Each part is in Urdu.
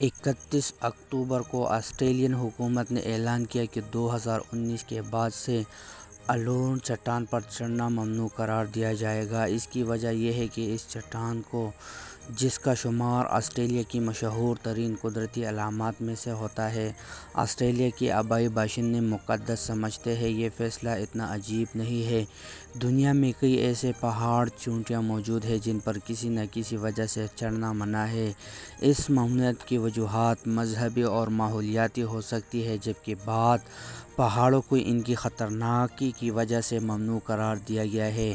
31 اکتوبر کو آسٹریلین حکومت نے اعلان کیا کہ 2019 کے بعد سے الورن چٹان پر چڑھنا ممنوع قرار دیا جائے گا۔ اس کی وجہ یہ ہے کہ اس چٹان کو، جس کا شمار آسٹریلیا کی مشہور ترین قدرتی علامات میں سے ہوتا ہے، آسٹریلیا کے آبائی باشندے مقدس سمجھتے ہیں۔ یہ فیصلہ اتنا عجیب نہیں ہے۔ دنیا میں کئی ایسے پہاڑ چوٹیاں موجود ہیں جن پر کسی نہ کسی وجہ سے چڑھنا منع ہے۔ اس ممنوعیت کی وجوہات مذہبی اور ماحولیاتی ہو سکتی ہیں، جبکہ بعض پہاڑوں کو ان کی خطرناکی کی وجہ سے ممنوع قرار دیا گیا ہے۔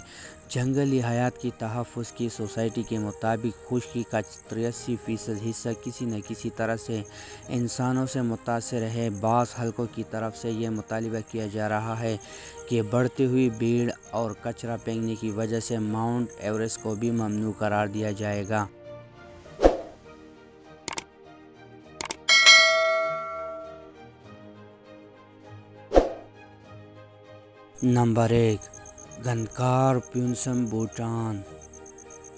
جنگلی حیات کی تحفظ کی سوسائٹی کے مطابق خشکی کا 83% حصہ کسی نہ کسی طرح سے انسانوں سے متاثر ہے۔ بعض حلقوں کی طرف سے یہ مطالبہ کیا جا رہا ہے کہ بڑھتی ہوئی بھیڑ اور کچرا پھینکنے کی وجہ سے ماؤنٹ ایورسٹ کو بھی ممنوع قرار دیا جائے گا۔ نمبر 1، گندکار پیونسم بھوٹان۔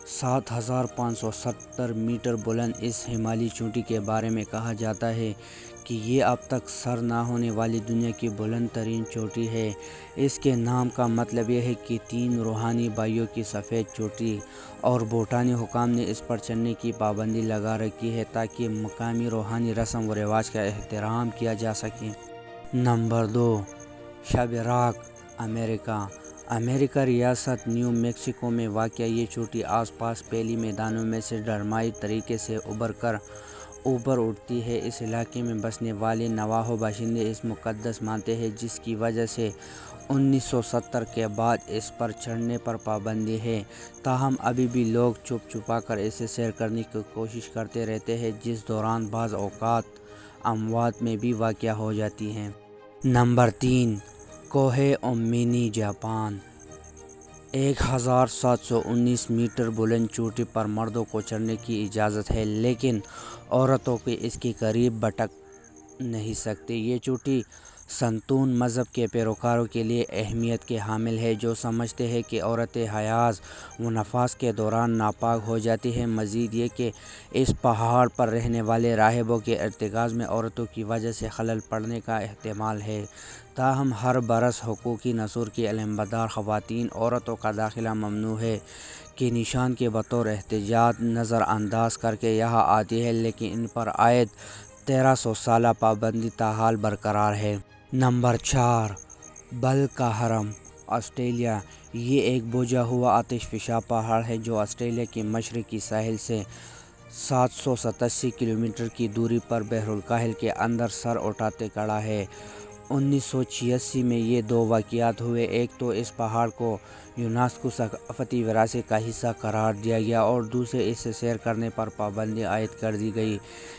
7570 میٹر بلند اس ہمالیائی چوٹی کے بارے میں کہا جاتا ہے کہ یہ اب تک سر نہ ہونے والی دنیا کی بلند ترین چوٹی ہے۔ اس کے نام کا مطلب یہ ہے کہ 3 روحانی بھائیوں کی سفید چوٹی، اور بھوٹانی حکام نے اس پر چڑھنے کی پابندی لگا رکھی ہے تاکہ مقامی روحانی رسم و رواج کا احترام کیا جا سکے۔ نمبر 2، شب راک، امریکہ۔ امریکہ ریاست نیو میکسیکو میں واقع یہ چوٹی آس پاس پھیلی میدانوں میں سے ڈرامائی طریقے سے اوپر اٹھتی ہے۔ اس علاقے میں بسنے والے نواجو باشندے اسے مقدس مانتے ہیں، جس کی وجہ سے 1970 کے بعد اس پر چڑھنے پر پابندی ہے۔ تاہم ابھی بھی لوگ چھپا کر اسے سیر کرنے کی کوشش کرتے رہتے ہیں، جس دوران بعض اوقات اموات میں بھی واقع ہو جاتی ہیں۔ نمبر 3، کوہ اومینی، جاپان۔ 1719 میٹر بلند چوٹی پر مردوں کو چڑھنے کی اجازت ہے، لیکن عورتوں کو اس کے قریب بھٹک نہیں سکتی۔ یہ چوٹی شنتو مذہب کے پیروکاروں کے لیے اہمیت کی حامل ہے، جو سمجھتے ہیں کہ عورتیں حیض و نفاس کے دوران ناپاک ہو جاتی ہیں۔ مزید یہ کہ اس پہاڑ پر رہنے والے راہبوں کے ارتکاز میں عورتوں کی وجہ سے خلل پڑنے کا احتمال ہے۔ تاہم ہر برس حقوقی نصور کی علمبردار خواتین عورتوں کا داخلہ ممنوع ہے کے نشان کے بطور احتجاج نظر انداز کرکے یہاں آتی ہیں، لیکن ان پر عائد 1300 سالہ پابندی تاحال برقرار ہے۔ نمبر 4، بل کا حرم، آسٹریلیا۔ یہ ایک بجھا ہوا آتش فشاں پہاڑ ہے جو آسٹریلیا کے مشرقی ساحل سے 787 کلومیٹر کی دوری پر بحر الکاہل کے اندر سر اٹھاتے کھڑا ہے۔ 1986 میں یہ 2 واقعات ہوئے۔ ایک تو اس پہاڑ کو یونیسکو ثقافتی ورثے کا حصہ قرار دیا گیا، اور دوسرے اسے سیر کرنے پر پابندی عائد کر دی گئی۔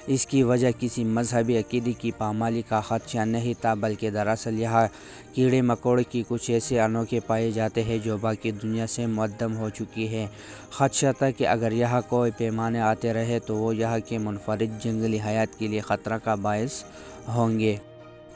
اس کی وجہ کسی مذہبی عقیدے کی پامالی کا خدشہ نہیں تھا، بلکہ دراصل یہاں کیڑے مکوڑے کے کچھ ایسے انوکھے پائے جاتے ہیں جو باقی دنیا سے معدوم ہو چکے ہیں۔ خدشہ تھا کہ اگر یہاں کوئی مہمان آتے رہے تو وہ یہاں کے منفرد جنگلی حیات کے لیے خطرہ کا باعث ہوں گے۔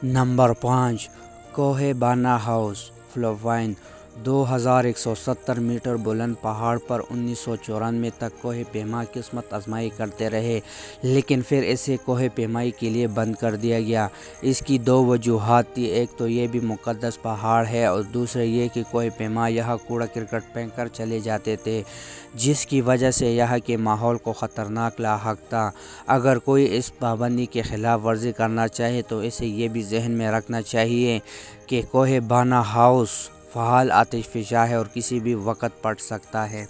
نمبر 5، کوہ بانا ہاؤس، فلپائن۔ 2170 میٹر بلند پہاڑ پر 1994 تک کوہ پیما قسمت آزمائی کرتے رہے، لیکن پھر اسے کوہ پیمائی کے لیے بند کر دیا گیا۔ اس کی 2 وجوہات تھیں۔ ایک تو یہ بھی مقدس پہاڑ ہے، اور دوسرا یہ کہ کوہ پیما یہاں کوڑا کرکٹ پھینک کر چلے جاتے تھے، جس کی وجہ سے یہاں کے ماحول کو خطرناک لاحق تھا۔ اگر کوئی اس پابندی کی خلاف ورزی کرنا چاہے تو اسے یہ بھی ذہن میں رکھنا چاہیے کہ کوہ بانا ہاؤس فعال آتش فشاں ہے اور کسی بھی وقت پھٹ سکتا ہے۔